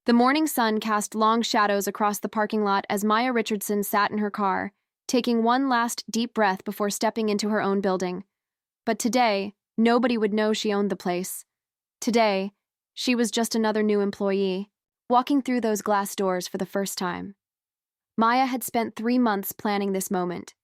The morning sun cast long shadows across the parking lot as Maya Richardson sat in her car, taking one last deep breath before stepping into her own building. But today, nobody would know she owned the place. Today, she was just another new employee, walking through those glass doors for the first time. Maya had spent 3 months planning this moment.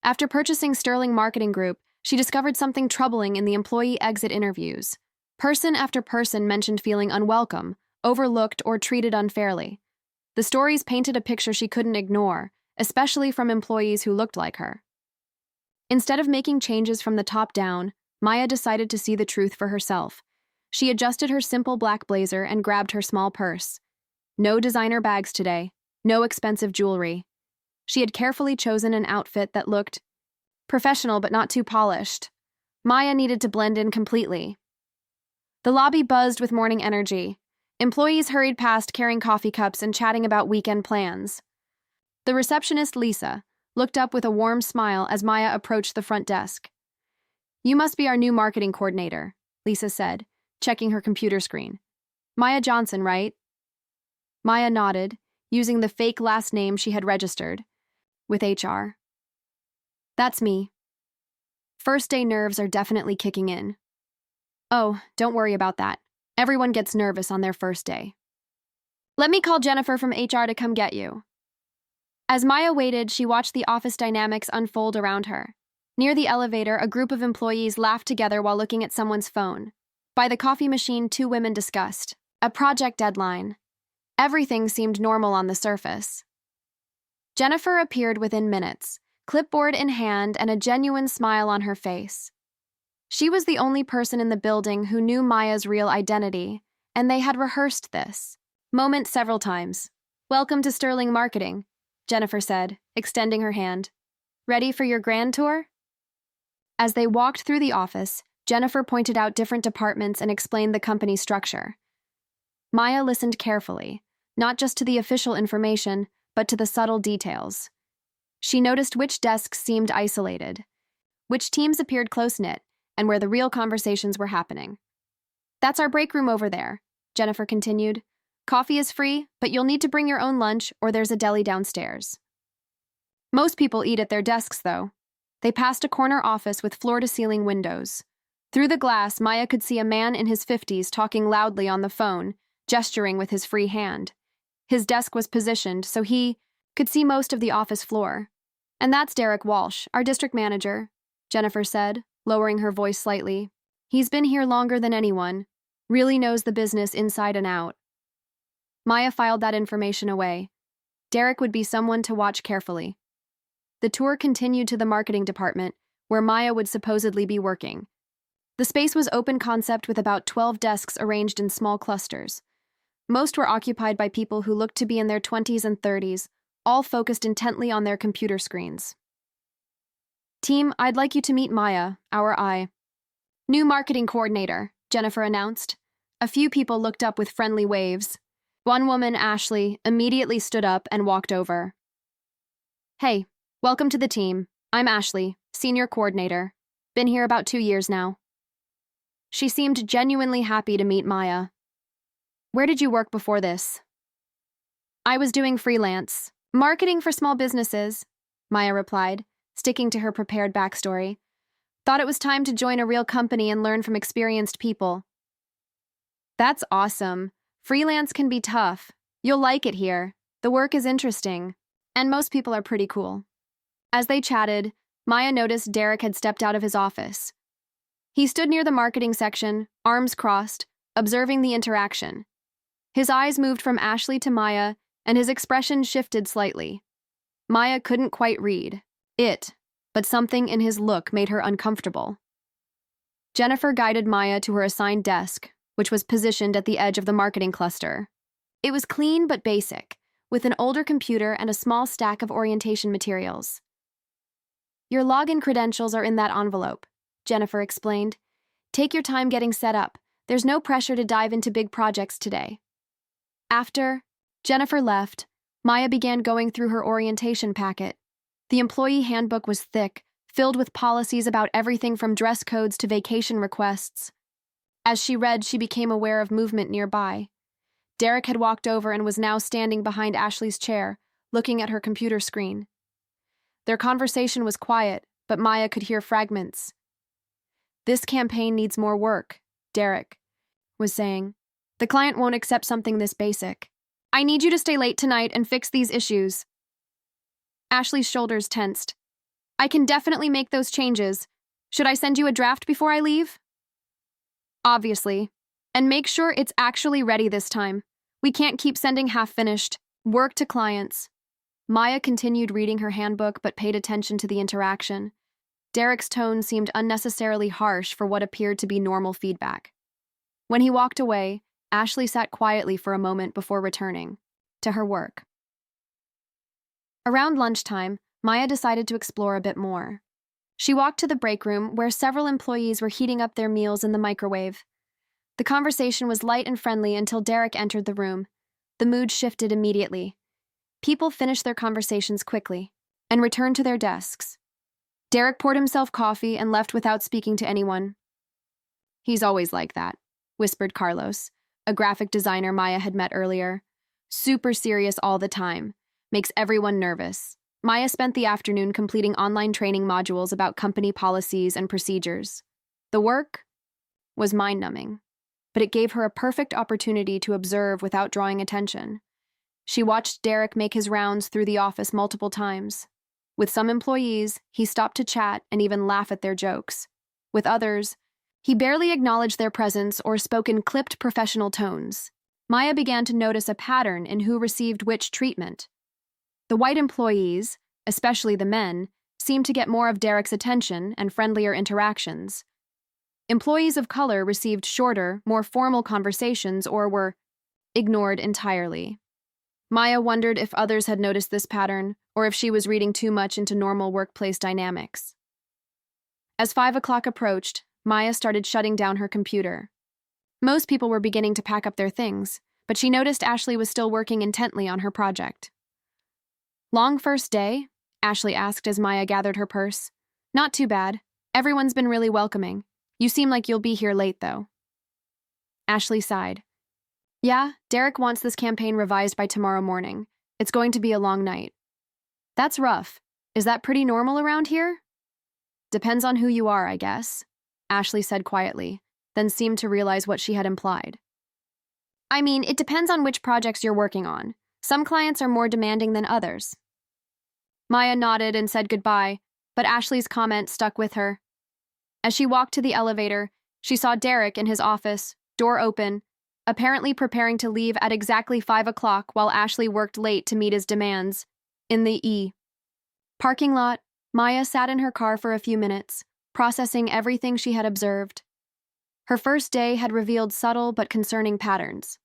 After purchasing Sterling Marketing Group, she discovered something troubling in the employee exit interviews. Person after person mentioned feeling unwelcome, overlooked, or treated unfairly. The stories painted a picture she couldn't ignore, especially from employees who looked like her. Instead of making changes from the top down, Maya decided to see the truth for herself. She adjusted her simple black blazer and grabbed her small purse. No designer bags today, no expensive jewelry. She had carefully chosen an outfit that looked professional but not too polished. Maya needed to blend in completely. The lobby buzzed with morning energy. Employees hurried past carrying coffee cups and chatting about weekend plans. The receptionist, Lisa, looked up with a warm smile as Maya approached the front desk. "You must be our new marketing coordinator," Lisa said, checking her computer screen. "Maya Johnson, right?" Maya nodded, using the fake last name she had registered with HR. "That's me. First day nerves are definitely kicking in." "Oh, don't worry about that. Everyone gets nervous on their first day. Let me call Jennifer from HR to come get you." As Maya waited, she watched the office dynamics unfold around her. Near the elevator, a group of employees laughed together while looking at someone's phone. By the coffee machine, 2 women discussed a project deadline. Everything seemed normal on the surface. Jennifer appeared within minutes, clipboard in hand and a genuine smile on her face. She was the only person in the building who knew Maya's real identity, and they had rehearsed this moment several times. "Welcome to Sterling Marketing," Jennifer said, extending her hand. "Ready for your grand tour?" As they walked through the office, Jennifer pointed out different departments and explained the company structure. Maya listened carefully, not just to the official information, but to the subtle details. She noticed which desks seemed isolated, which teams appeared close-knit, and where the real conversations were happening. "That's our break room over there," Jennifer continued. "Coffee is free, but you'll need to bring your own lunch or there's a deli downstairs." Most people eat at their desks, though. They passed a corner office with floor-to-ceiling windows. Through the glass, Maya could see a man in his 50s talking loudly on the phone, gesturing with his free hand. His desk was positioned so he could see most of the office floor. "And that's Derek Walsh, our district manager," Jennifer said, lowering her voice slightly. "He's been here longer than anyone, really knows the business inside and out." Maya filed that information away. Derek would be someone to watch carefully. The tour continued to the marketing department, where Maya would supposedly be working. The space was open concept with about 12 desks arranged in small clusters. Most were occupied by people who looked to be in their 20s and 30s, all focused intently on their computer screens. "Team, I'd like you to meet Maya, our new marketing coordinator," Jennifer announced. A few people looked up with friendly waves. One woman, Ashley, immediately stood up and walked over. "Hey, welcome to the team. I'm Ashley, senior coordinator. Been here about 2 years now." She seemed genuinely happy to meet Maya. "Where did you work before this?" "I was doing freelance marketing for small businesses," Maya replied, sticking to her prepared backstory. "Thought it was time to join a real company and learn from experienced people." "That's awesome. Freelance can be tough. You'll like it here. The work is interesting. And most people are pretty cool." As they chatted, Maya noticed Derek had stepped out of his office. He stood near the marketing section, arms crossed, observing the interaction. His eyes moved from Ashley to Maya, and his expression shifted slightly. Maya couldn't quite read it, but something in his look made her uncomfortable. Jennifer guided Maya to her assigned desk, which was positioned at the edge of the marketing cluster. It was clean but basic, with an older computer and a small stack of orientation materials. "Your login credentials are in that envelope," Jennifer explained. "Take your time getting set up. There's no pressure to dive into big projects today." After Jennifer left, Maya began going through her orientation packet. The employee handbook was thick, filled with policies about everything from dress codes to vacation requests. As she read, she became aware of movement nearby. Derek had walked over and was now standing behind Ashley's chair, looking at her computer screen. Their conversation was quiet, but Maya could hear fragments. "This campaign needs more work," Derek was saying. "The client won't accept something this basic. I need you to stay late tonight and fix these issues." Ashley's shoulders tensed. "I can definitely make those changes. Should I send you a draft before I leave?" "Obviously. And make sure it's actually ready this time. We can't keep sending half-finished work to clients." Maya continued reading her handbook but paid attention to the interaction. Derek's tone seemed unnecessarily harsh for what appeared to be normal feedback. When he walked away, Ashley sat quietly for a moment before returning to her work. Around lunchtime, Maya decided to explore a bit more. She walked to the break room where several employees were heating up their meals in the microwave. The conversation was light and friendly until Derek entered the room. The mood shifted immediately. People finished their conversations quickly and returned to their desks. Derek poured himself coffee and left without speaking to anyone. "He's always like that," whispered Carlos, a graphic designer Maya had met earlier. "Super serious all the time. Makes everyone nervous." Maya spent the afternoon completing online training modules about company policies and procedures. The work was mind-numbing, but it gave her a perfect opportunity to observe without drawing attention. She watched Derek make his rounds through the office multiple times. With some employees, he stopped to chat and even laugh at their jokes. With others, he barely acknowledged their presence or spoke in clipped professional tones. Maya began to notice a pattern in who received which treatment. The white employees, especially the men, seemed to get more of Derek's attention and friendlier interactions. Employees of color received shorter, more formal conversations or were ignored entirely. Maya wondered if others had noticed this pattern or if she was reading too much into normal workplace dynamics. As 5 o'clock approached, Maya started shutting down her computer. Most people were beginning to pack up their things, but she noticed Ashley was still working intently on her project. "Long first day?" Ashley asked as Maya gathered her purse. "Not too bad. Everyone's been really welcoming. You seem like you'll be here late, though." Ashley sighed. "Yeah, Derek wants this campaign revised by tomorrow morning. It's going to be a long night." "That's rough. Is that pretty normal around here?" "Depends on who you are, I guess," Ashley said quietly, then seemed to realize what she had implied. "I mean, it depends on which projects you're working on. Some clients are more demanding than others." Maya nodded and said goodbye, but Ashley's comment stuck with her. As she walked to the elevator, she saw Derek in his office, door open, apparently preparing to leave at exactly 5 o'clock while Ashley worked late to meet his demands. In the parking lot, Maya sat in her car for a few minutes, processing everything she had observed. Her first day had revealed subtle but concerning patterns.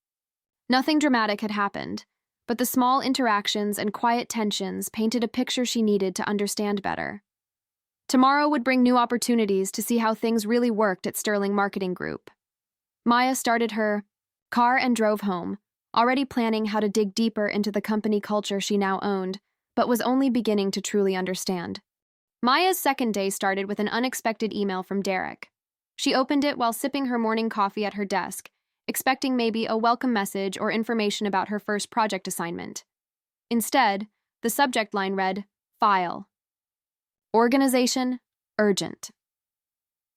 Nothing dramatic had happened, but the small interactions and quiet tensions painted a picture she needed to understand better. Tomorrow would bring new opportunities to see how things really worked at Sterling Marketing Group. Maya started her car and drove home, already planning how to dig deeper into the company culture she now owned, but was only beginning to truly understand. Maya's second day started with an unexpected email from Derek. She opened it while sipping her morning coffee at her desk, expecting maybe a welcome message or information about her first project assignment. Instead, the subject line read, "File. Organization, urgent."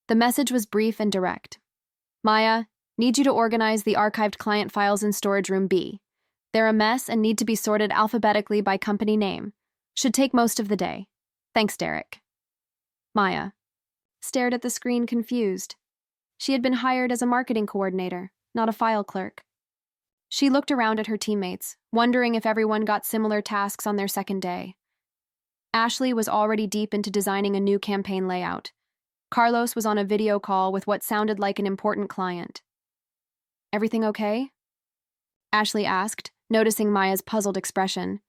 The message was brief and direct. "Maya, need you to organize the archived client files in storage room B. They're a mess and need to be sorted alphabetically by company name. Should take most of the day. Thanks, Derek." Maya stared at the screen confused. She had been hired as a marketing coordinator, not a file clerk. She looked around at her teammates, wondering if everyone got similar tasks on their second day. Ashley was already deep into designing a new campaign layout. Carlos was on a video call with what sounded like an important client. "Everything okay?" Ashley asked, noticing Maya's puzzled expression.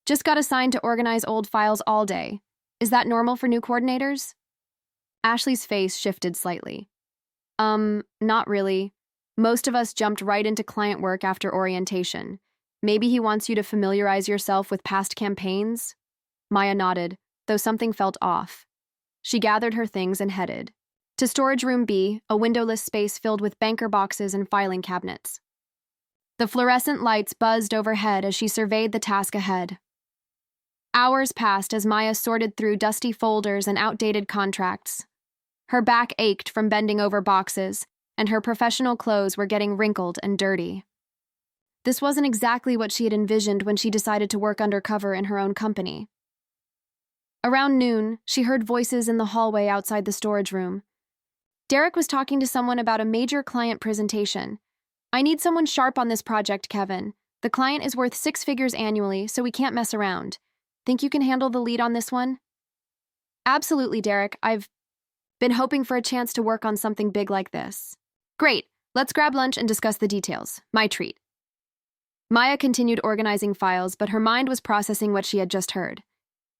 "Just got assigned to organize old files all day. Is that normal for new coordinators?" Ashley's face shifted slightly. Not really. Most of us jumped right into client work after orientation. Maybe he wants you to familiarize yourself with past campaigns?" Maya nodded, though something felt off. She gathered her things and headed to storage room B, a windowless space filled with banker boxes and filing cabinets. The fluorescent lights buzzed overhead as she surveyed the task ahead. Hours passed as Maya sorted through dusty folders and outdated contracts. Her back ached from bending over boxes, and her professional clothes were getting wrinkled and dirty. This wasn't exactly what she had envisioned when she decided to work undercover in her own company. Around noon, she heard voices in the hallway outside the storage room. Derek was talking to someone about a major client presentation. "I need someone sharp on this project, Kevin. The client is worth 6 figures annually, so we can't mess around. Think you can handle the lead on this one?" "Absolutely, Derek. I've been hoping for a chance to work on something big like this." "Great. Let's grab lunch and discuss the details. My treat." Maya continued organizing files, but her mind was processing what she had just heard.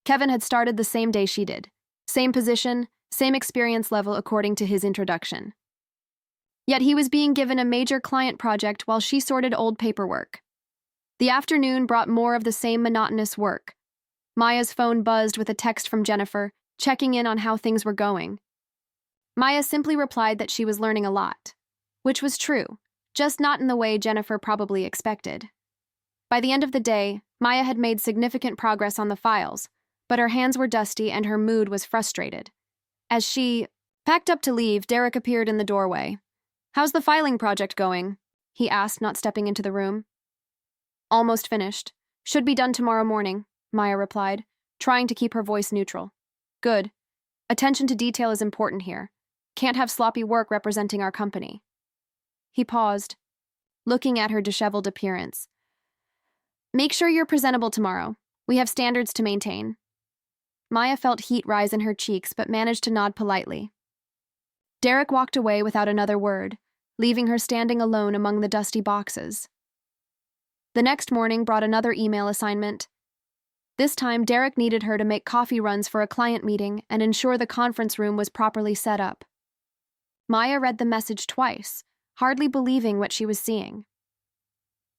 Kevin had started the same day she did. Same position, same experience level according to his introduction. Yet he was being given a major client project while she sorted old paperwork. The afternoon brought more of the same monotonous work. Maya's phone buzzed with a text from Jennifer, checking in on how things were going. Maya simply replied that she was learning a lot, which was true, just not in the way Jennifer probably expected. By the end of the day, Maya had made significant progress on the files, but her hands were dusty and her mood was frustrated. As she packed up to leave, Derek appeared in the doorway. "How's the filing project going?" he asked, not stepping into the room. "Almost finished. Should be done tomorrow morning," Maya replied, trying to keep her voice neutral. "Good. Attention to detail is important here. Can't have sloppy work representing our company." He paused, looking at her disheveled appearance. "Make sure you're presentable tomorrow. We have standards to maintain." Maya felt heat rise in her cheeks but managed to nod politely. Derek walked away without another word, leaving her standing alone among the dusty boxes. The next morning brought another email assignment. This time, Derek needed her to make coffee runs for a client meeting and ensure the conference room was properly set up. Maya read the message twice, hardly believing what she was seeing.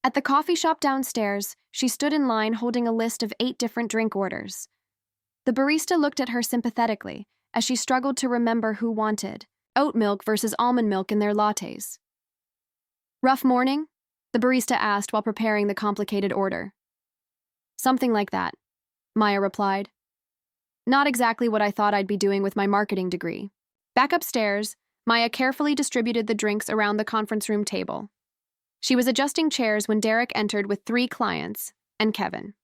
At the coffee shop downstairs, she stood in line holding a list of 8 different drink orders. The barista looked at her sympathetically as she struggled to remember who wanted oat milk versus almond milk in their lattes. "Rough morning?" the barista asked while preparing the complicated order. "Something like that," Maya replied. "Not exactly what I thought I'd be doing with my marketing degree." Back upstairs, Maya carefully distributed the drinks around the conference room table. She was adjusting chairs when Derek entered with 3 clients and Kevin.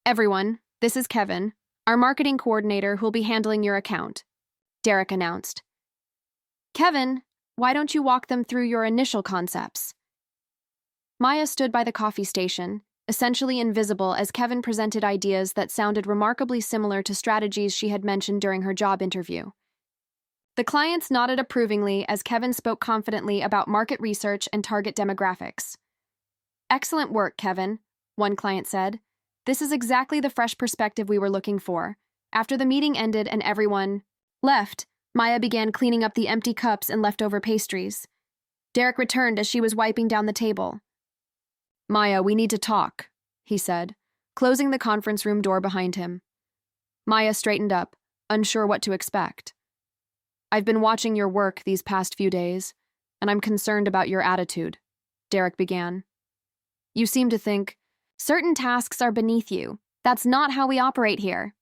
"Everyone, this is Kevin, our marketing coordinator who'll be handling your account," Derek announced. "Kevin, why don't you walk them through your initial concepts?" Maya stood by the coffee station, essentially invisible as Kevin presented ideas that sounded remarkably similar to strategies she had mentioned during her job interview. The clients nodded approvingly as Kevin spoke confidently about market research and target demographics. "Excellent work, Kevin," one client said. "This is exactly the fresh perspective we were looking for." After the meeting ended and everyone left, Maya began cleaning up the empty cups and leftover pastries. Derek returned as she was wiping down the table. "Maya, we need to talk," he said, closing the conference room door behind him. Maya straightened up, unsure what to expect. "I've been watching your work these past few days, and I'm concerned about your attitude," Derek began. "You seem to think certain tasks are beneath you. That's not how we operate here."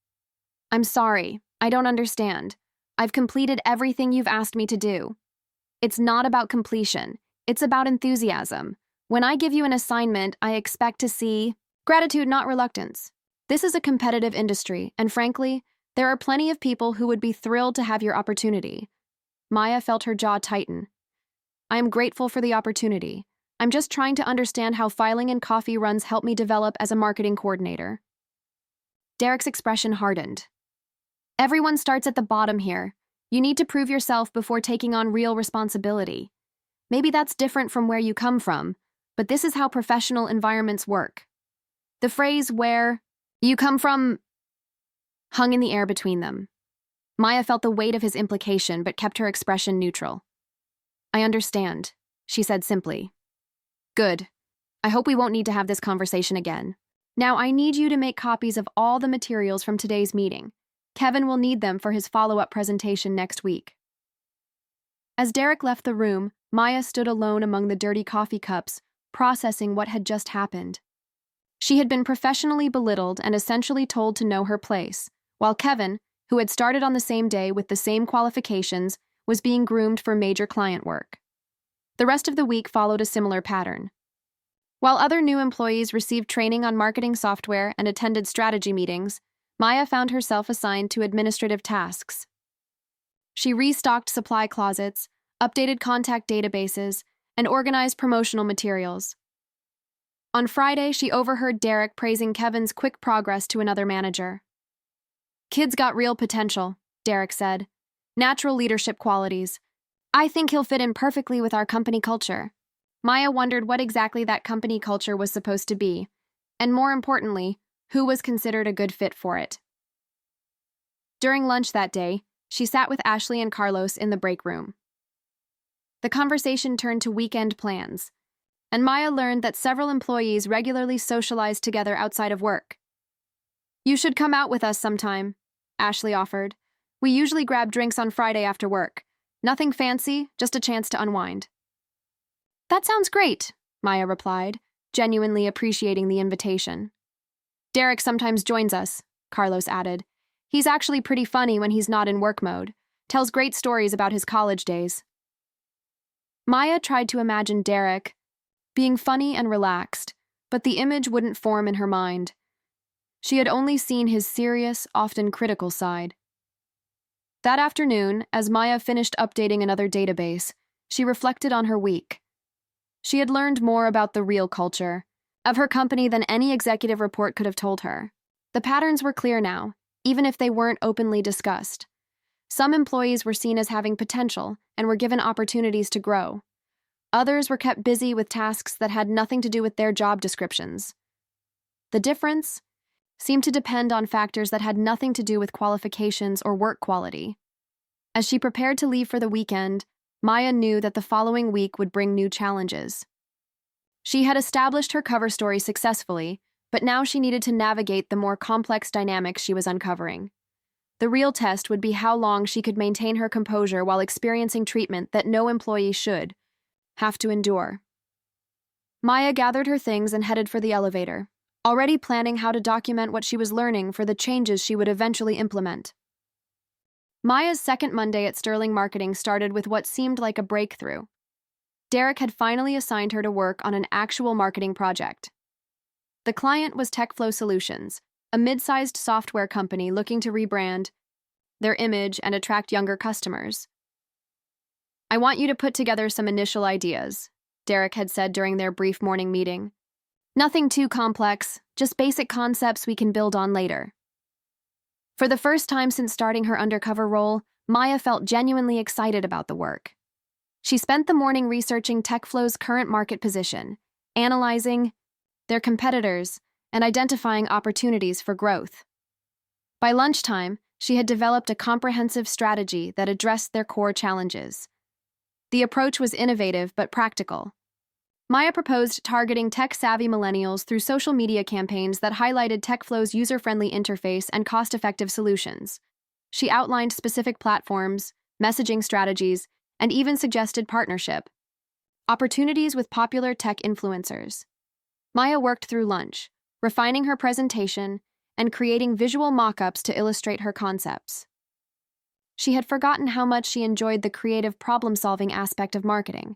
"I'm sorry, I don't understand. I've completed everything you've asked me to do." "It's not about completion. It's about enthusiasm. When I give you an assignment, I expect to see gratitude, not reluctance. This is a competitive industry, and frankly, there are plenty of people who would be thrilled to have your opportunity." Maya felt her jaw tighten. "I am grateful for the opportunity. I'm just trying to understand how filing and coffee runs help me develop as a marketing coordinator." Derek's expression hardened. "Everyone starts at the bottom here. You need to prove yourself before taking on real responsibility. Maybe that's different from where you come from, but this is how professional environments work." The phrase "where you come from" hung in the air between them. Maya felt the weight of his implication but kept her expression neutral. "I understand," she said simply. "Good. I hope we won't need to have this conversation again. Now I need you to make copies of all the materials from today's meeting. Kevin will need them for his follow-up presentation next week." As Derek left the room, Maya stood alone among the dirty coffee cups, processing what had just happened. She had been professionally belittled and essentially told to know her place, while Kevin, who had started on the same day with the same qualifications, was being groomed for major client work. The rest of the week followed a similar pattern. While other new employees received training on marketing software and attended strategy meetings, Maya found herself assigned to administrative tasks. She restocked supply closets, updated contact databases, and organized promotional materials. On Friday, she overheard Derek praising Kevin's quick progress to another manager. "Kid's got real potential," Derek said. "Natural leadership qualities. I think he'll fit in perfectly with our company culture." Maya wondered what exactly that company culture was supposed to be, and more importantly, who was considered a good fit for it. During lunch that day, she sat with Ashley and Carlos in the break room. The conversation turned to weekend plans, and Maya learned that several employees regularly socialized together outside of work. "You should come out with us sometime," Ashley offered. "We usually grab drinks on Friday after work. Nothing fancy, just a chance to unwind." "That sounds great," Maya replied, genuinely appreciating the invitation. "Derek sometimes joins us," Carlos added. "He's actually pretty funny when he's not in work mode. Tells great stories about his college days." Maya tried to imagine Derek being funny and relaxed, but the image wouldn't form in her mind. She had only seen his serious, often critical side. That afternoon, as Maya finished updating another database, she reflected on her week. She had learned more about the real culture of her company than any executive report could have told her. The patterns were clear now, even if they weren't openly discussed. Some employees were seen as having potential and were given opportunities to grow. Others were kept busy with tasks that had nothing to do with their job descriptions. The difference seemed to depend on factors that had nothing to do with qualifications or work quality. As she prepared to leave for the weekend, Maya knew that the following week would bring new challenges. She had established her cover story successfully, but now she needed to navigate the more complex dynamics she was uncovering. The real test would be how long she could maintain her composure while experiencing treatment that no employee should have to endure. Maya gathered her things and headed for the elevator, already planning how to document what she was learning for the changes she would eventually implement. Maya's second Monday at Sterling Marketing started with what seemed like a breakthrough. Derek had finally assigned her to work on an actual marketing project. The client was TechFlow Solutions, a mid-sized software company looking to rebrand their image and attract younger customers. "I want you to put together some initial ideas," Derek had said during their brief morning meeting. "Nothing too complex, just basic concepts we can build on later." For the first time since starting her undercover role, Maya felt genuinely excited about the work. She spent the morning researching TechFlow's current market position, analyzing their competitors, and identifying opportunities for growth. By lunchtime, she had developed a comprehensive strategy that addressed their core challenges. The approach was innovative but practical. Maya proposed targeting tech-savvy millennials through social media campaigns that highlighted TechFlow's user-friendly interface and cost-effective solutions. She outlined specific platforms, messaging strategies, and even suggested partnership opportunities with popular tech influencers. Maya worked through lunch, refining her presentation and creating visual mock-ups to illustrate her concepts. She had forgotten how much she enjoyed the creative problem-solving aspect of marketing.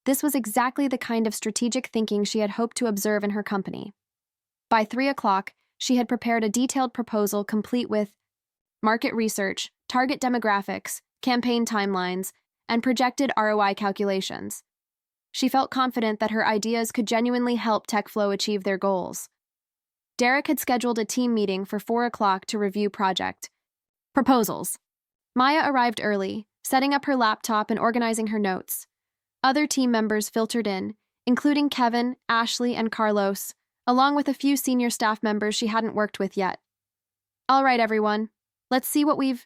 This was exactly the kind of strategic thinking she had hoped to observe in her company. By 3 o'clock, she had prepared a detailed proposal complete with market research, target demographics, campaign timelines, and projected ROI calculations. She felt confident that her ideas could genuinely help TechFlow achieve their goals. Derek had scheduled a team meeting for 4 o'clock to review project proposals. Maya arrived early, setting up her laptop and organizing her notes. Other team members filtered in, including Kevin, Ashley, and Carlos, along with a few senior staff members she hadn't worked with yet. "All right, everyone, let's see what we've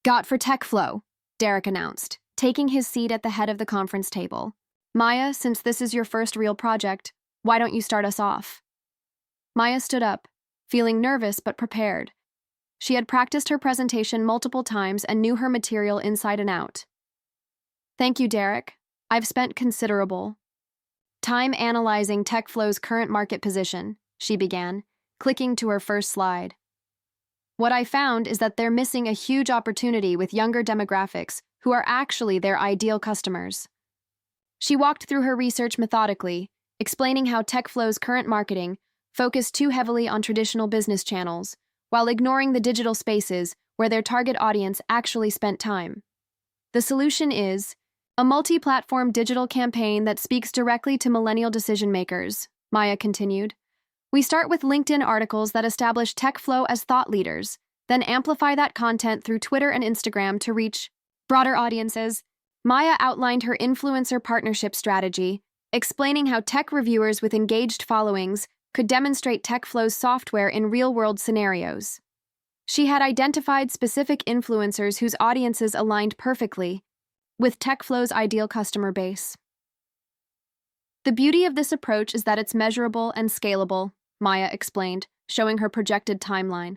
got for TechFlow," Derek announced, taking his seat at the head of the conference table. "Maya, since this is your first real project, why don't you start us off?" Maya stood up, feeling nervous but prepared. She had practiced her presentation multiple times and knew her material inside and out. "Thank you, Derek. I've spent considerable Time analyzing TechFlow's current market position, she began, clicking to her first slide. What I found is that they're missing a huge opportunity with younger demographics who are actually their ideal customers. She walked through her research methodically, explaining how TechFlow's current marketing focused too heavily on traditional business channels, while ignoring the digital spaces where their target audience actually spent time. The solution is a multi-platform digital campaign that speaks directly to millennial decision-makers, Maya continued. We start with LinkedIn articles that establish TechFlow as thought leaders, then amplify that content through Twitter and Instagram to reach broader audiences. Maya outlined her influencer partnership strategy, explaining how tech reviewers with engaged followings could demonstrate TechFlow's software in real-world scenarios. She had identified specific influencers whose audiences aligned perfectly with TechFlow's ideal customer base. The beauty of this approach is that it's measurable and scalable, Maya explained, showing her projected timeline.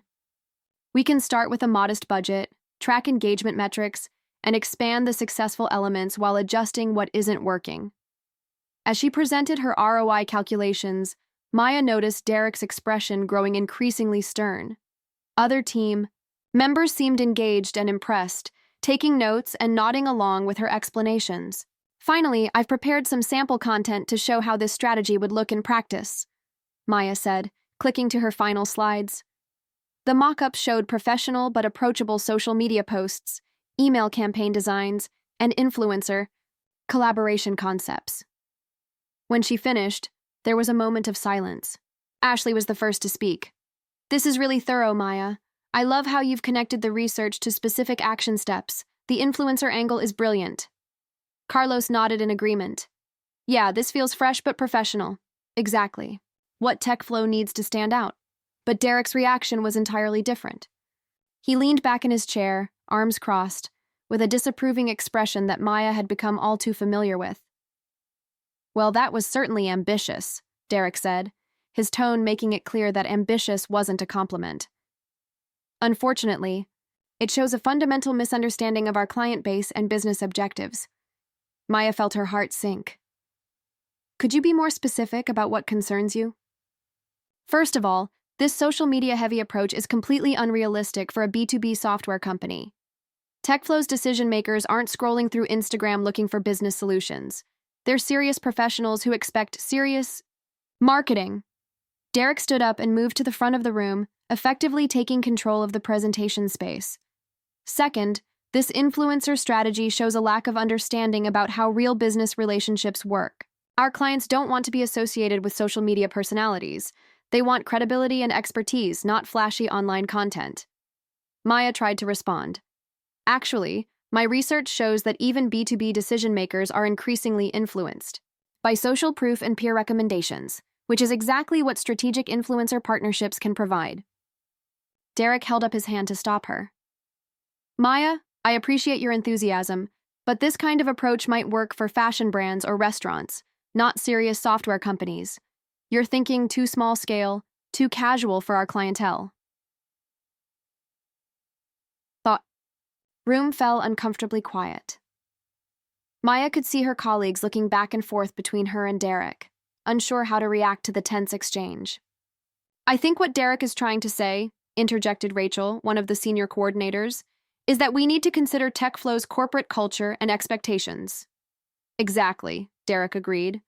We can start with a modest budget, track engagement metrics, and expand the successful elements while adjusting what isn't working. As she presented her ROI calculations, Maya noticed Derek's expression growing increasingly stern. Other team members seemed engaged and impressed, taking notes and nodding along with her explanations. Finally, I've prepared some sample content to show how this strategy would look in practice, Maya said, clicking to her final slides. The mock-up showed professional but approachable social media posts, email campaign designs, and influencer collaboration concepts. When she finished, there was a moment of silence. Ashley was the first to speak. This is really thorough, Maya. I love how you've connected the research to specific action steps. The influencer angle is brilliant. Carlos nodded in agreement. Yeah, this feels fresh but professional. Exactly. What TechFlow needs to stand out. But Derek's reaction was entirely different. He leaned back in his chair, arms crossed, with a disapproving expression that Maya had become all too familiar with. Well, that was certainly ambitious, Derek said, his tone making it clear that ambitious wasn't a compliment. Unfortunately, it shows a fundamental misunderstanding of our client base and business objectives. Maya felt her heart sink. Could you be more specific about what concerns you? First of all, this social media-heavy approach is completely unrealistic for a B2B software company. TechFlow's decision-makers aren't scrolling through Instagram looking for business solutions. They're serious professionals who expect serious marketing. Derek stood up and moved to the front of the room, effectively taking control of the presentation space. Second, this influencer strategy shows a lack of understanding about how real business relationships work. Our clients don't want to be associated with social media personalities. They want credibility and expertise, not flashy online content. Maya tried to respond. Actually, my research shows that even B2B decision-makers are increasingly influenced by social proof and peer recommendations, which is exactly what strategic influencer partnerships can provide. Derek held up his hand to stop her. Maya, I appreciate your enthusiasm, but this kind of approach might work for fashion brands or restaurants, not serious software companies. You're thinking too small scale, too casual for our clientele. Room fell uncomfortably quiet. Maya could see her colleagues looking back and forth between her and Derek, unsure how to react to the tense exchange. I think what Derek is trying to say, interjected Rachel, one of the senior coordinators, is that we need to consider TechFlow's corporate culture and expectations. Exactly, Derek agreed.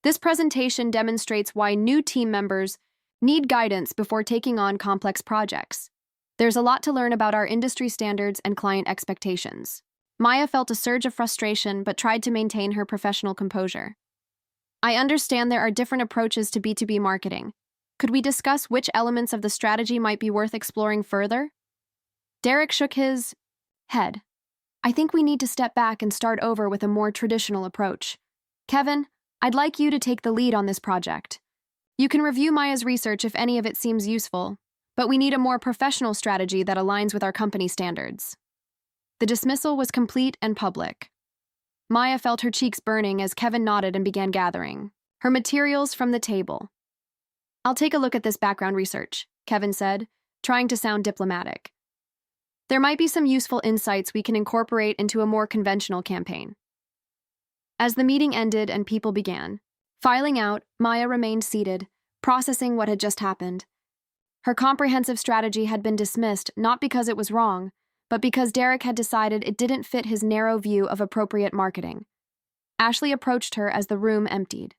This presentation demonstrates why new team members need guidance before taking on complex projects. There's a lot to learn about our industry standards and client expectations. Maya felt a surge of frustration but tried to maintain her professional composure. I understand there are different approaches to B2B marketing. Could we discuss which elements of the strategy might be worth exploring further? Derek shook his head. I think we need to step back and start over with a more traditional approach. Kevin, I'd like you to take the lead on this project. You can review Maya's research if any of it seems useful, but we need a more professional strategy that aligns with our company standards. The dismissal was complete and public. Maya felt her cheeks burning as Kevin nodded and began gathering her materials from the table. I'll take a look at this background research, Kevin said, trying to sound diplomatic. There might be some useful insights we can incorporate into a more conventional campaign. As the meeting ended and people began Filing out, Maya remained seated, processing what had just happened. Her comprehensive strategy had been dismissed not because it was wrong, but because Derek had decided it didn't fit his narrow view of appropriate marketing. Ashley approached her as the room emptied.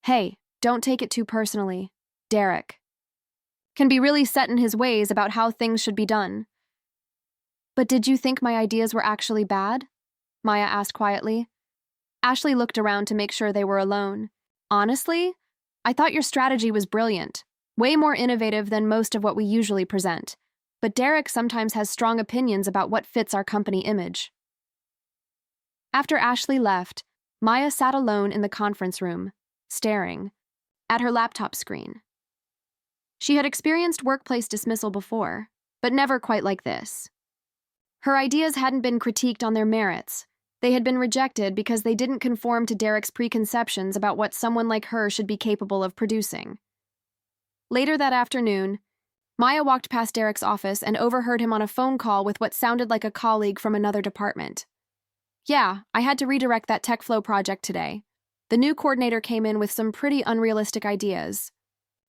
"Hey, don't take it too personally. Derek can be really set in his ways about how things should be done." "But did you think my ideas were actually bad?" Maya asked quietly. Ashley looked around to make sure they were alone. "Honestly, I thought your strategy was brilliant, way more innovative than most of what we usually present. But Derek sometimes has strong opinions about what fits our company image." After Ashley left, Maya sat alone in the conference room, staring at her laptop screen. She had experienced workplace dismissal before, but never quite like this. Her ideas hadn't been critiqued on their merits. They had been rejected because they didn't conform to Derek's preconceptions about what someone like her should be capable of producing. Later that afternoon, Maya walked past Derek's office and overheard him on a phone call with what sounded like a colleague from another department. "Yeah, I had to redirect that TechFlow project today. The new coordinator came in with some pretty unrealistic ideas.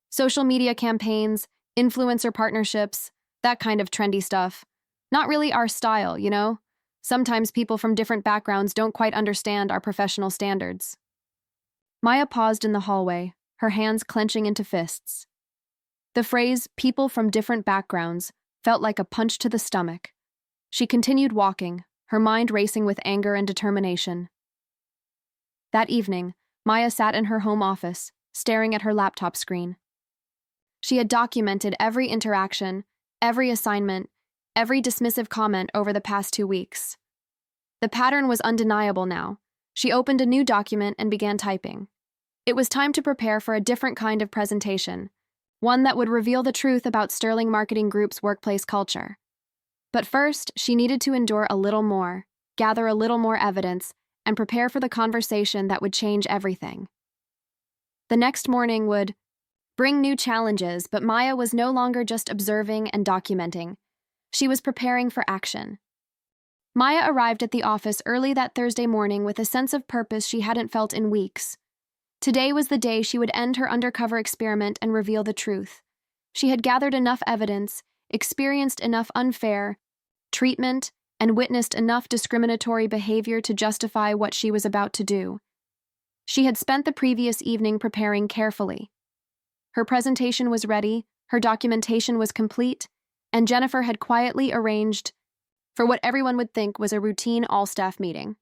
Social media campaigns, influencer partnerships, that kind of trendy stuff. Not really our style, you know? Sometimes people from different backgrounds don't quite understand our professional standards." Maya paused in the hallway, her hands clenching into fists. The phrase, "people from different backgrounds," felt like a punch to the stomach. She continued walking, her mind racing with anger and determination. That evening, Maya sat in her home office, staring at her laptop screen. She had documented every interaction, every assignment, every dismissive comment over the past 2 weeks. The pattern was undeniable now. She opened a new document and began typing. It was time to prepare for a different kind of presentation, one that would reveal the truth about Sterling Marketing Group's workplace culture. But first, she needed to endure a little more, gather a little more evidence, and prepare for the conversation that would change everything. The next morning would bring new challenges, but Maya was no longer just observing and documenting. She was preparing for action. Maya arrived at the office early that Thursday morning with a sense of purpose she hadn't felt in weeks. Today was the day she would end her undercover experiment and reveal the truth. She had gathered enough evidence, experienced enough unfair treatment, and witnessed enough discriminatory behavior to justify what she was about to do. She had spent the previous evening preparing carefully. Her presentation was ready, her documentation was complete, and Jennifer had quietly arranged for what everyone would think was a routine all-staff meeting.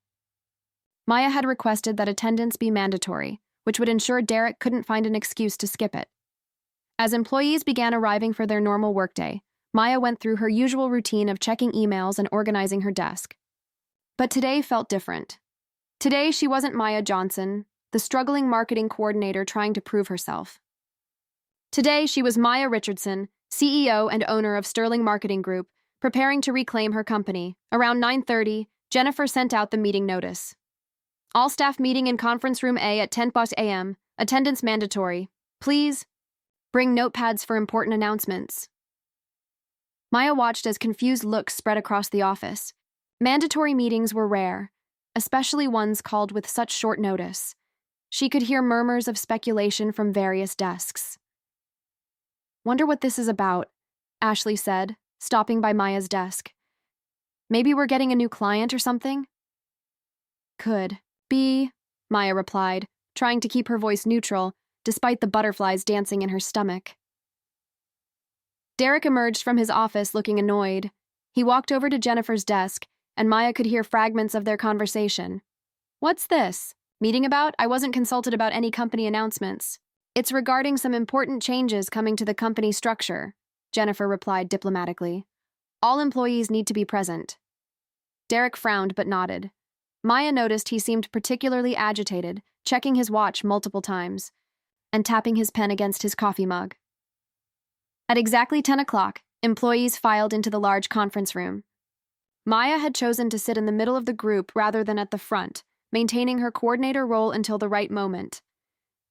Maya had requested that attendance be mandatory, which would ensure Derek couldn't find an excuse to skip it. As employees began arriving for their normal workday, Maya went through her usual routine of checking emails and organizing her desk. But today felt different. Today she wasn't Maya Johnson, the struggling marketing coordinator trying to prove herself. Today she was Maya Richardson, CEO and owner of Sterling Marketing Group, preparing to reclaim her company. Around 9:30, Jennifer sent out the meeting notice. "All staff meeting in conference room A at 10 a.m. Attendance mandatory. Please bring notepads for important announcements." Maya watched as confused looks spread across the office. Mandatory meetings were rare, especially ones called with such short notice. She could hear murmurs of speculation from various desks. "Wonder what this is about," Ashley said, stopping by Maya's desk. "Maybe we're getting a new client or something?" "Could be," Maya replied, trying to keep her voice neutral, despite the butterflies dancing in her stomach. Derek emerged from his office looking annoyed. He walked over to Jennifer's desk, and Maya could hear fragments of their conversation. "What's this? Meeting about? I wasn't consulted about any company announcements." "It's regarding some important changes coming to the company structure," Jennifer replied diplomatically. "All employees need to be present." Derek frowned but nodded. Maya noticed he seemed particularly agitated, checking his watch multiple times, and tapping his pen against his coffee mug. At exactly 10 o'clock, employees filed into the large conference room. Maya had chosen to sit in the middle of the group rather than at the front, maintaining her coordinator role until the right moment.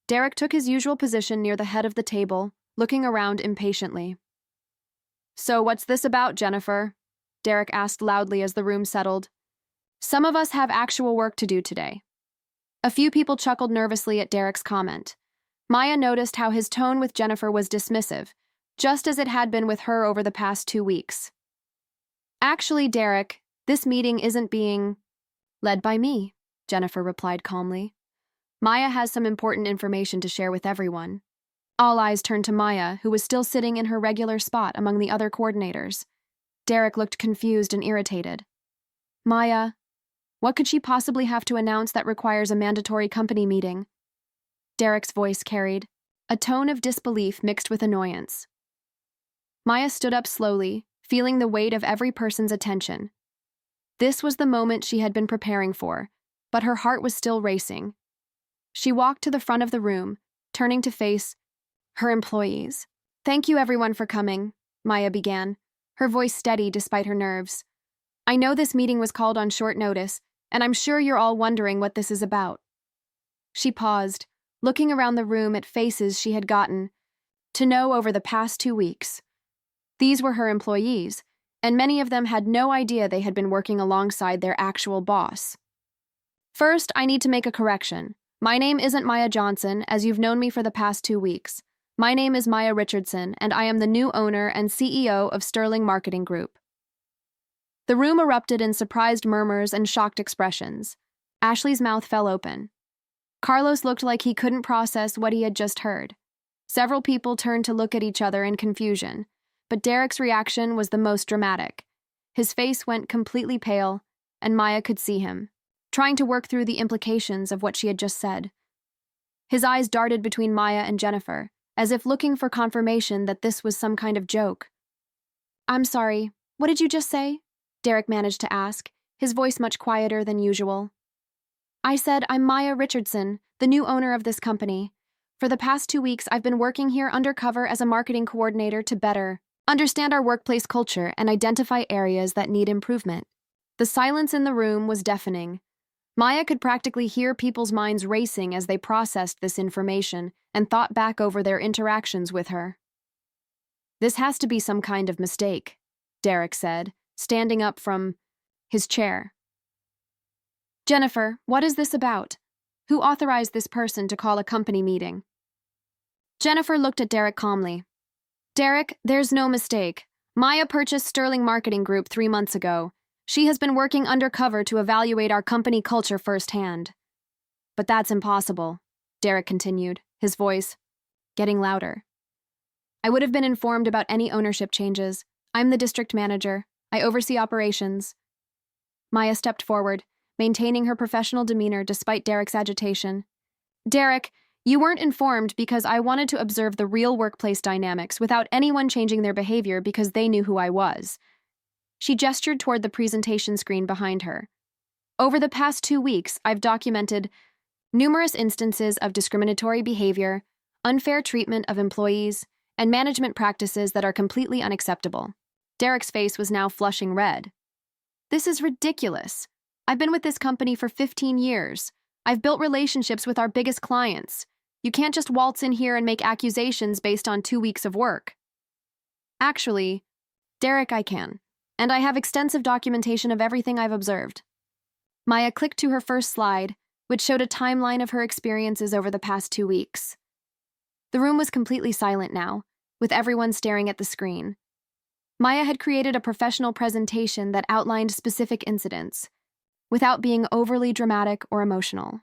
Derek took his usual position near the head of the table, looking around impatiently. "So what's this about, Jennifer?" Derek asked loudly as the room settled. "Some of us have actual work to do today." A few people chuckled nervously at Derek's comment. Maya noticed how his tone with Jennifer was dismissive, just as it had been with her over the past 2 weeks. Actually, Derek, this meeting isn't being led by me, Jennifer replied calmly. Maya has some important information to share with everyone. All eyes turned to Maya, who was still sitting in her regular spot among the other coordinators. Derek looked confused and irritated. Maya, what could she possibly have to announce that requires a mandatory company meeting? Derek's voice carried a tone of disbelief mixed with annoyance. Maya stood up slowly, feeling the weight of every person's attention. This was the moment she had been preparing for, but her heart was still racing. She walked to the front of the room, turning to face her employees. Thank you everyone for coming, Maya began, her voice steady despite her nerves. I know this meeting was called on short notice, and I'm sure you're all wondering what this is about. She paused, looking around the room at faces she had gotten to know over the past 2 weeks. These were her employees, and many of them had no idea they had been working alongside their actual boss. First, I need to make a correction. My name isn't Maya Johnson, as you've known me for the past 2 weeks. My name is Maya Richardson, and I am the new owner and CEO of Sterling Marketing Group. The room erupted in surprised murmurs and shocked expressions. Ashley's mouth fell open. Carlos looked like he couldn't process what he had just heard. Several people turned to look at each other in confusion, but Derek's reaction was the most dramatic. His face went completely pale, and Maya could see him, trying to work through the implications of what she had just said. His eyes darted between Maya and Jennifer, as if looking for confirmation that this was some kind of joke. I'm sorry, what did you just say? Derek managed to ask, his voice much quieter than usual. I said I'm Maya Richardson, the new owner of this company. For the past 2 weeks, I've been working here undercover as a marketing coordinator to better understand our workplace culture and identify areas that need improvement. The silence in the room was deafening. Maya could practically hear people's minds racing as they processed this information and thought back over their interactions with her. This has to be some kind of mistake, Derek said, standing up from his chair. Jennifer, what is this about? Who authorized this person to call a company meeting? Jennifer looked at Derek calmly. Derek, there's no mistake. Maya purchased Sterling Marketing Group 3 months ago. She has been working undercover to evaluate our company culture firsthand. But that's impossible, Derek continued, his voice getting louder. I would have been informed about any ownership changes. I'm the district manager. I oversee operations. Maya stepped forward, maintaining her professional demeanor despite Derek's agitation. Derek, you weren't informed because I wanted to observe the real workplace dynamics without anyone changing their behavior because they knew who I was. She gestured toward the presentation screen behind her. Over the past 2 weeks, I've documented numerous instances of discriminatory behavior, unfair treatment of employees, and management practices that are completely unacceptable. Derek's face was now flushing red. This is ridiculous. I've been with this company for 15 years. I've built relationships with our biggest clients. You can't just waltz in here and make accusations based on 2 weeks of work. Actually, Derek, I can. And I have extensive documentation of everything I've observed. Maya clicked to her first slide, which showed a timeline of her experiences over the past 2 weeks. The room was completely silent now, with everyone staring at the screen. Maya had created a professional presentation that outlined specific incidents, without being overly dramatic or emotional.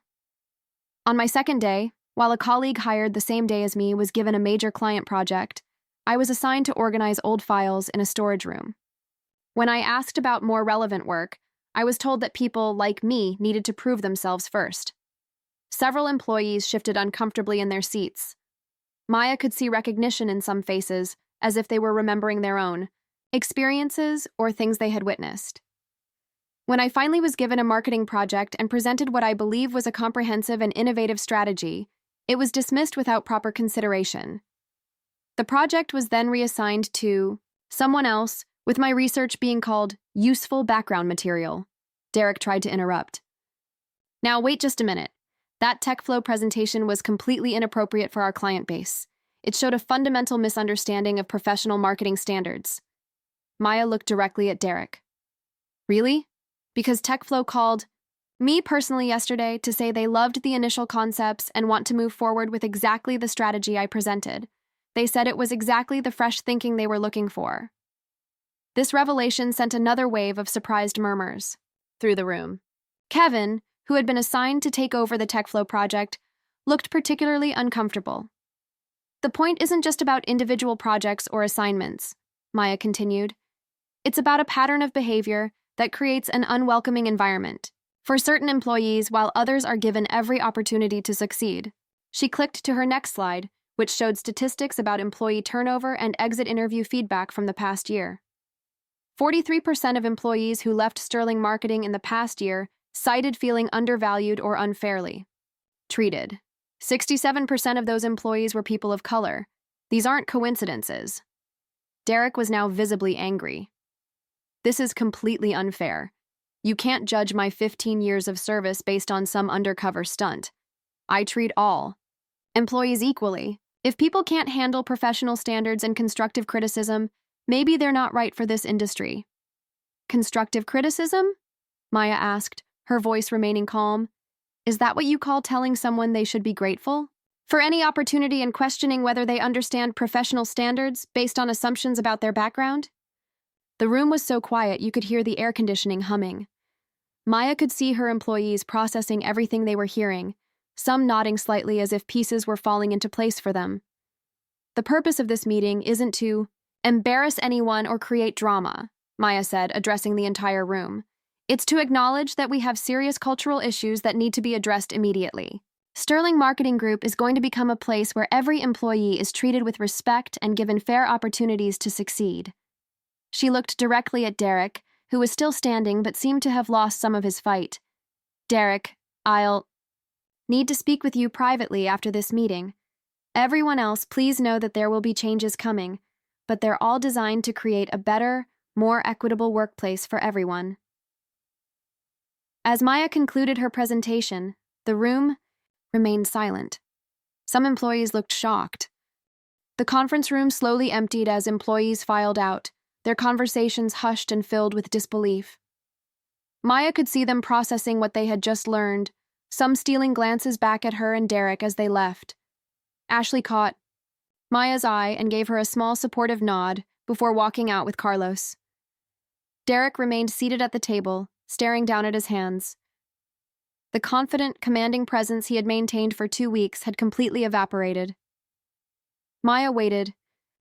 On my second day, while a colleague hired the same day as me was given a major client project, I was assigned to organize old files in a storage room. When I asked about more relevant work, I was told that people like me needed to prove themselves first. Several employees shifted uncomfortably in their seats. Maya could see recognition in some faces, as if they were remembering their own experiences or things they had witnessed. When I finally was given a marketing project and presented what I believe was a comprehensive and innovative strategy, it was dismissed without proper consideration. The project was then reassigned to someone else, with my research being called useful background material. Derek tried to interrupt. Now wait just a minute. That TechFlow presentation was completely inappropriate for our client base. It showed a fundamental misunderstanding of professional marketing standards. Maya looked directly at Derek. Really? Because TechFlow called me personally yesterday to say they loved the initial concepts and want to move forward with exactly the strategy I presented. They said it was exactly the fresh thinking they were looking for. This revelation sent another wave of surprised murmurs through the room. Kevin, who had been assigned to take over the TechFlow project, looked particularly uncomfortable. The point isn't just about individual projects or assignments, Maya continued. It's about a pattern of behavior that creates an unwelcoming environment for certain employees while others are given every opportunity to succeed. She clicked to her next slide, which showed statistics about employee turnover and exit interview feedback from the past year. 43% of employees who left Sterling Marketing in the past year cited feeling undervalued or unfairly treated. 67% of those employees were people of color. These aren't coincidences. Derek was now visibly angry. This is completely unfair. You can't judge my 15 years of service based on some undercover stunt. I treat all employees equally. If people can't handle professional standards and constructive criticism, maybe they're not right for this industry. Constructive criticism? Maya asked, her voice remaining calm. Is that what you call telling someone they should be grateful for any opportunity and questioning whether they understand professional standards based on assumptions about their background? The room was so quiet you could hear the air conditioning humming. Maya could see her employees processing everything they were hearing, some nodding slightly as if pieces were falling into place for them. The purpose of this meeting isn't to embarrass anyone or create drama, Maya said, addressing the entire room. It's to acknowledge that we have serious cultural issues that need to be addressed immediately. Sterling Marketing Group is going to become a place where every employee is treated with respect and given fair opportunities to succeed. She looked directly at Derek, who was still standing but seemed to have lost some of his fight. Derek, I'll need to speak with you privately after this meeting. Everyone else, please know that there will be changes coming, but they're all designed to create a better, more equitable workplace for everyone. As Maya concluded her presentation, the room remained silent. Some employees looked shocked. The conference room slowly emptied as employees filed out, their conversations hushed and filled with disbelief. Maya could see them processing what they had just learned, some stealing glances back at her and Derek as they left. Ashley caught Maya's eye and gave her a small supportive nod before walking out with Carlos. Derek remained seated at the table, staring down at his hands. The confident, commanding presence he had maintained for 2 weeks had completely evaporated. Maya waited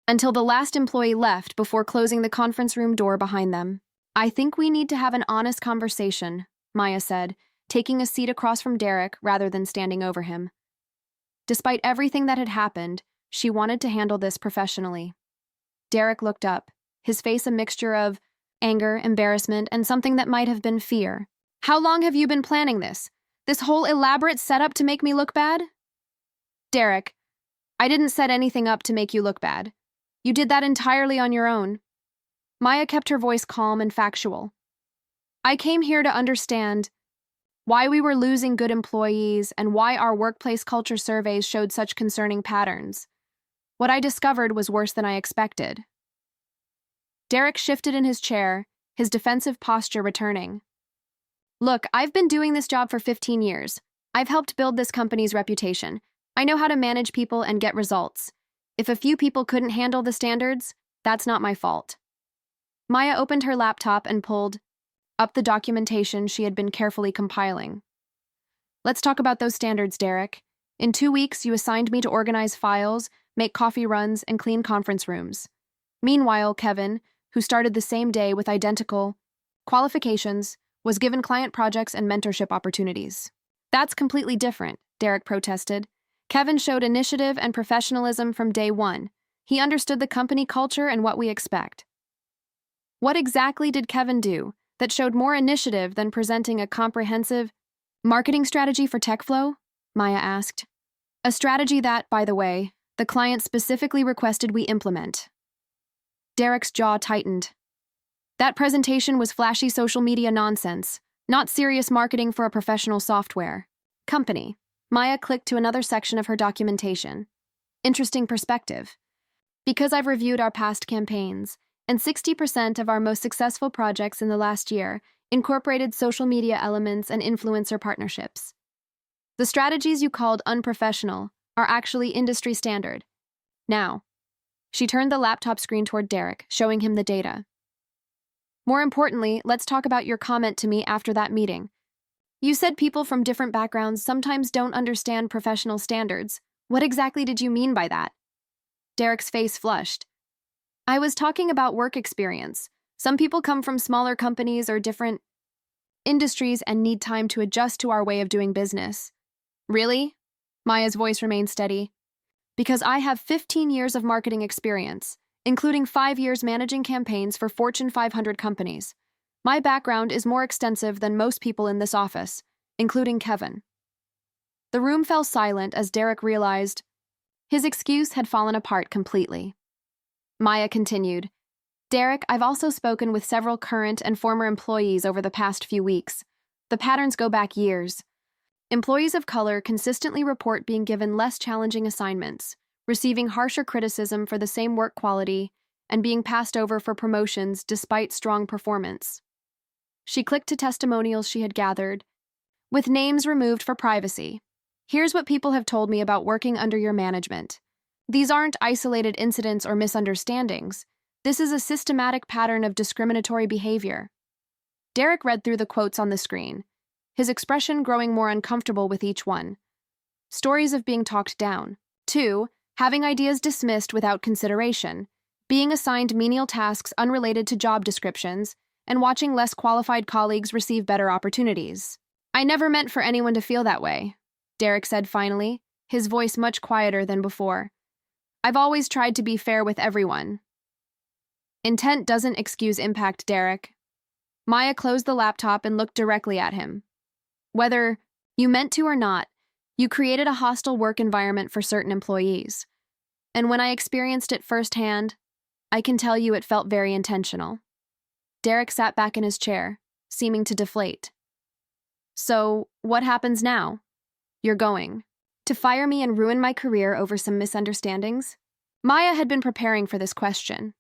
until the last employee left before closing the conference room door behind them. I think we need to have an honest conversation, Maya said, taking a seat across from Derek rather than standing over him. Despite everything that had happened, she wanted to handle this professionally. Derek looked up, his face a mixture of anger, embarrassment, and something that might have been fear. How long have you been planning this? This whole elaborate setup to make me look bad? Derek, I didn't set anything up to make you look bad. You did that entirely on your own. Maya kept her voice calm and factual. I came here to understand why we were losing good employees and why our workplace culture surveys showed such concerning patterns. What I discovered was worse than I expected. Derek shifted in his chair, his defensive posture returning. Look, I've been doing this job for 15 years. I've helped build this company's reputation. I know how to manage people and get results. If a few people couldn't handle the standards, that's not my fault. Maya opened her laptop and pulled up the documentation she had been carefully compiling. Let's talk about those standards, Derek. In 2 weeks, you assigned me to organize files, make coffee runs, and clean conference rooms. Meanwhile, Kevin, who started the same day with identical qualifications, was given client projects and mentorship opportunities. That's completely different, Derek protested. Kevin showed initiative and professionalism from day one. He understood the company culture and what we expect. What exactly did Kevin do that showed more initiative than presenting a comprehensive marketing strategy for TechFlow? Maya asked. A strategy that, by the way, the client specifically requested we implement. Derek's jaw tightened. That presentation was flashy social media nonsense, not serious marketing for a professional software company. Maya clicked to another section of her documentation. Interesting perspective. Because I've reviewed our past campaigns, and 60% of our most successful projects in the last year, incorporated social media elements and influencer partnerships. The strategies you called unprofessional are actually industry standard. Now, she turned the laptop screen toward Derek, showing him the data. More importantly, let's talk about your comment to me after that meeting. You said people from different backgrounds sometimes don't understand professional standards. What exactly did you mean by that? Derek's face flushed. I was talking about work experience. Some people come from smaller companies or different industries and need time to adjust to our way of doing business. Really? Maya's voice remained steady. Because I have 15 years of marketing experience, including 5 years managing campaigns for Fortune 500 companies. My background is more extensive than most people in this office, including Kevin. The room fell silent as Derek realized his excuse had fallen apart completely. Maya continued, Derek, I've also spoken with several current and former employees over the past few weeks. The patterns go back years. Employees of color consistently report being given less challenging assignments, receiving harsher criticism for the same work quality, and being passed over for promotions despite strong performance. She clicked to testimonials she had gathered, with names removed for privacy. Here's what people have told me about working under your management. These aren't isolated incidents or misunderstandings. This is a systematic pattern of discriminatory behavior. Derek read through the quotes on the screen, his expression growing more uncomfortable with each one. Stories of being talked down. 2. Having ideas dismissed without consideration. Being assigned menial tasks unrelated to job descriptions, and watching less qualified colleagues receive better opportunities. I never meant for anyone to feel that way, Derek said finally, his voice much quieter than before. I've always tried to be fair with everyone. Intent doesn't excuse impact, Derek. Maya closed the laptop and looked directly at him. Whether you meant to or not, you created a hostile work environment for certain employees. And when I experienced it firsthand, I can tell you it felt very intentional. Derek sat back in his chair, seeming to deflate. So, what happens now? You're going to fire me and ruin my career over some misunderstandings? Maya had been preparing for this question.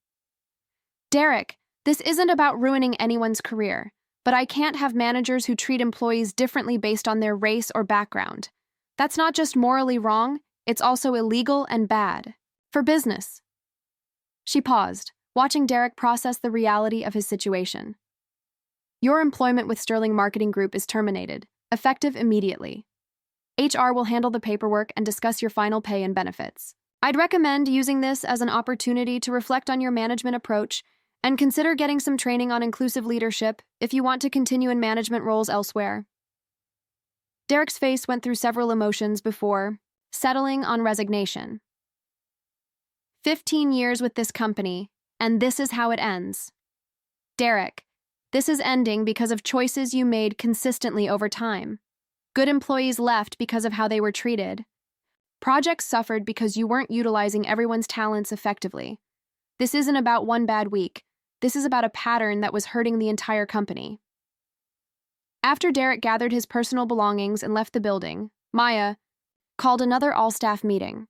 Derek, this isn't about ruining anyone's career, but I can't have managers who treat employees differently based on their race or background. That's not just morally wrong, it's also illegal and bad. For business. She paused, watching Derek process the reality of his situation. Your employment with Sterling Marketing Group is terminated, effective immediately. HR will handle the paperwork and discuss your final pay and benefits. I'd recommend using this as an opportunity to reflect on your management approach and consider getting some training on inclusive leadership if you want to continue in management roles elsewhere. Derek's face went through several emotions before settling on resignation. 15 years with this company, and this is how it ends. Derek, this is ending because of choices you made consistently over time. Good employees left because of how they were treated. Projects suffered because you weren't utilizing everyone's talents effectively. This isn't about one bad week. This is about a pattern that was hurting the entire company. After Derek gathered his personal belongings and left the building, Maya called another all-staff meeting.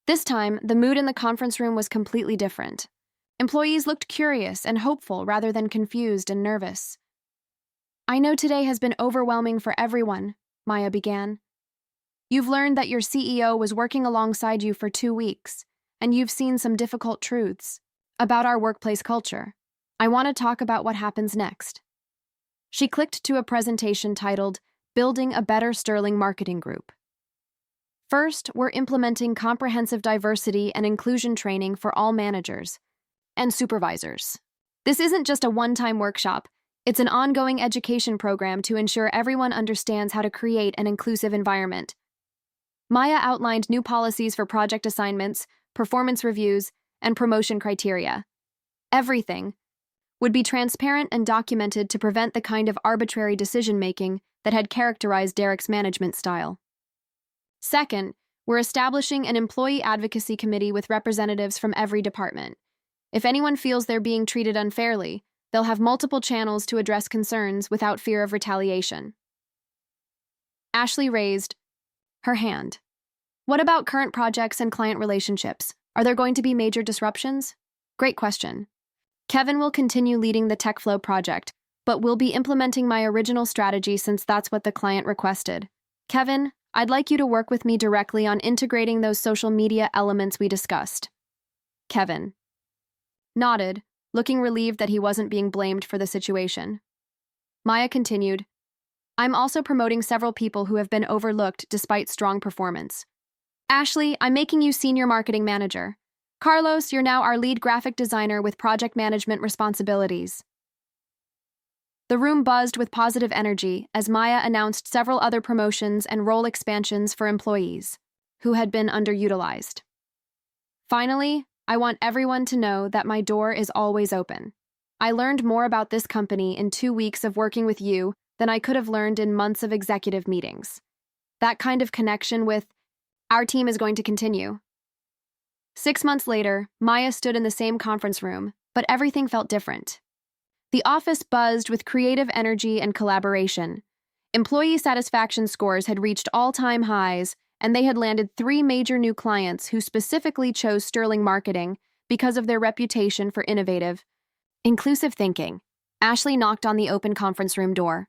This time, the mood in the conference room was completely different. Employees looked curious and hopeful rather than confused and nervous. I know today has been overwhelming for everyone, Maya began. You've learned that your CEO was working alongside you for 2 weeks, and you've seen some difficult truths about our workplace culture. I want to talk about what happens next. She clicked to a presentation titled, Building a Better Sterling Marketing Group. First, we're implementing comprehensive diversity and inclusion training for all managers and supervisors. This isn't just a one-time workshop. It's an ongoing education program to ensure everyone understands how to create an inclusive environment. Maya outlined new policies for project assignments, performance reviews, and promotion criteria. Everything would be transparent and documented to prevent the kind of arbitrary decision-making that had characterized Derek's management style. Second, we're establishing an employee advocacy committee with representatives from every department. If anyone feels they're being treated unfairly, they'll have multiple channels to address concerns without fear of retaliation. Ashley raised her hand. What about current projects and client relationships? Are there going to be major disruptions? Great question. Kevin will continue leading the TechFlow project, but we'll be implementing my original strategy since that's what the client requested. Kevin, I'd like you to work with me directly on integrating those social media elements we discussed. Kevin nodded, looking relieved that he wasn't being blamed for the situation. Maya continued, I'm also promoting several people who have been overlooked despite strong performance. Ashley, I'm making you senior marketing manager. Carlos, you're now our lead graphic designer with project management responsibilities. The room buzzed with positive energy as Maya announced several other promotions and role expansions for employees who had been underutilized. Finally, I want everyone to know that my door is always open. I learned more about this company in 2 weeks of working with you than I could have learned in months of executive meetings. That kind of connection with our team is going to continue. 6 months later, Maya stood in the same conference room, but everything felt different. The office buzzed with creative energy and collaboration. Employee satisfaction scores had reached all-time highs, and they had landed 3 major new clients who specifically chose Sterling Marketing because of their reputation for innovative, inclusive thinking. Ashley knocked on the open conference room door.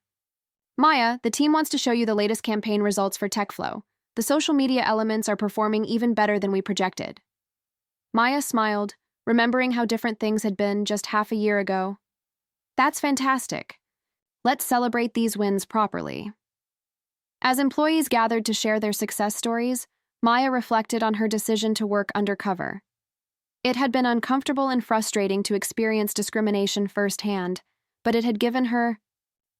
Maya, the team wants to show you the latest campaign results for TechFlow. The social media elements are performing even better than we projected. Maya smiled, remembering how different things had been just half a year ago. That's fantastic. Let's celebrate these wins properly. As employees gathered to share their success stories, Maya reflected on her decision to work undercover. It had been uncomfortable and frustrating to experience discrimination firsthand, but it had given her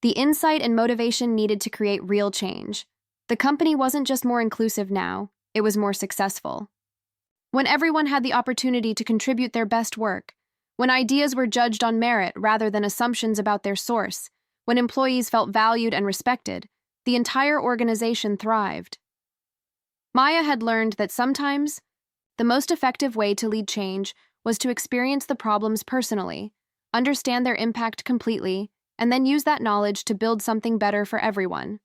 the insight and motivation needed to create real change. The company wasn't just more inclusive now, it was more successful. When everyone had the opportunity to contribute their best work, when ideas were judged on merit rather than assumptions about their source, when employees felt valued and respected, the entire organization thrived. Maya had learned that sometimes the most effective way to lead change was to experience the problems personally, understand their impact completely, and then use that knowledge to build something better for everyone.